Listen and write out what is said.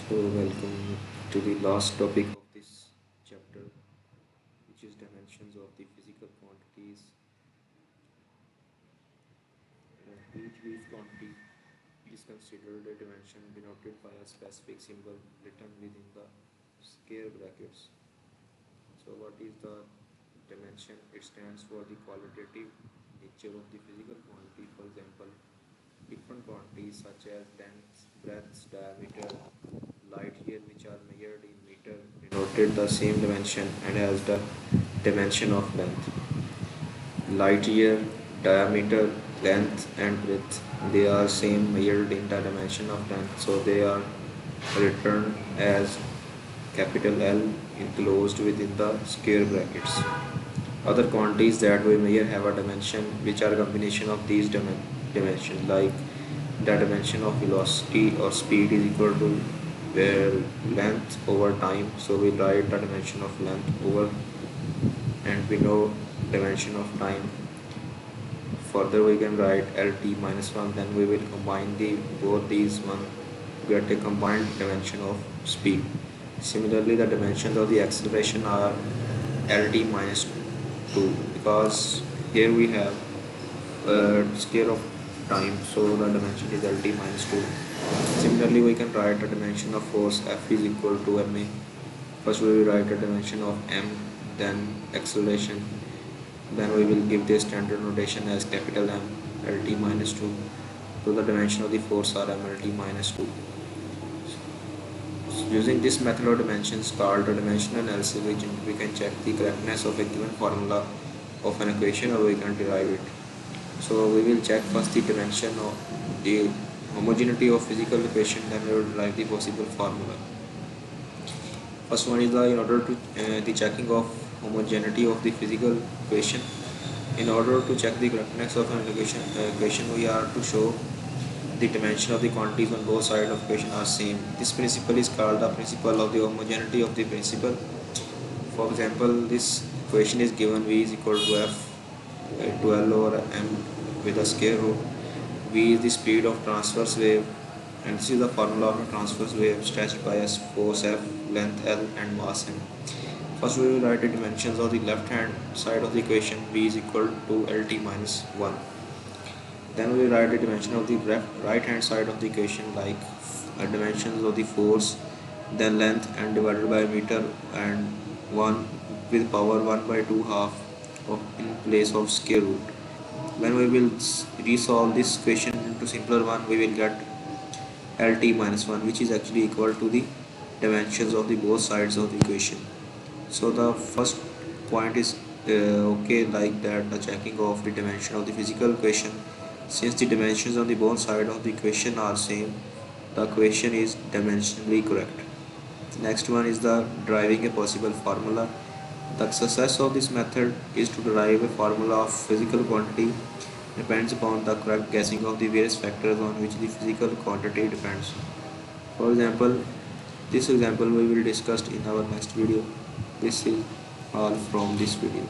So, welcome to the last topic of this chapter, which is dimensions of the physical quantities. Each quantity is considered a dimension denoted by a specific symbol written within the square brackets. So, what is the dimension? It stands for the qualitative nature of the physical quantity. For example, different quantities such as length, breadth, diameter, light year, which are measured in meter, denoted the same dimension and has the dimension of length. Light year, diameter, length and breadth, they are same measured in the dimension of length, so they are written as capital L enclosed within the square brackets. Other quantities that we measure have a dimension which are a combination of these dimensions, like the dimension of velocity or speed is equal to length over time, so we write the dimension of length over, and we know dimension of time. Further we can write lt minus 1, then we will combine both these one to get a combined dimension of speed. Similarly, the dimensions of the acceleration are lt minus 2, because here we have scale of time, so the dimension is lt minus 2. Similarly, we can write the dimension of force F is equal to ma. First we will write the dimension of m, then acceleration, then we will give the standard notation as capital M, lt minus 2. So the dimension of the force are mlt minus 2. So using this method of dimensions called the dimensional analysis, we can check the correctness of a given formula of an equation, or we can derive it. So we will check first the dimension of the homogeneity of physical equation, then we will derive the possible formula. First one is in order to the checking of homogeneity of the physical equation. In order to check the correctness of an equation, we are to show the dimension of the quantities on both sides of equation are same. This principle is called the principle of the homogeneity of the principle. For example, this equation is given v is equal to f to L over m with a square root. V is the speed of transverse wave, and this is the formula of a transverse wave stretched by as force F, length L and mass m. First we will write the dimensions of the left hand side of the equation. V is equal to Lt minus 1. Then we will write the dimension of the right hand side of the equation, like dimensions of the force, then length and divided by meter, and 1 with power 1 by 2 half of in place of square root. When we will resolve this equation into simpler one, we will get Lt minus 1, which is actually equal to the dimensions of the both sides of the equation. So the first point is okay, like that the checking of the dimension of the physical equation. Since the dimensions on the both sides of the equation are same, the equation is dimensionally correct. Next one is the deriving a possible formula. The success of this method is to derive a formula of physical quantity depends upon the correct guessing of the various factors on which the physical quantity depends. For example, this example we will discuss in our next video. This is all from this video.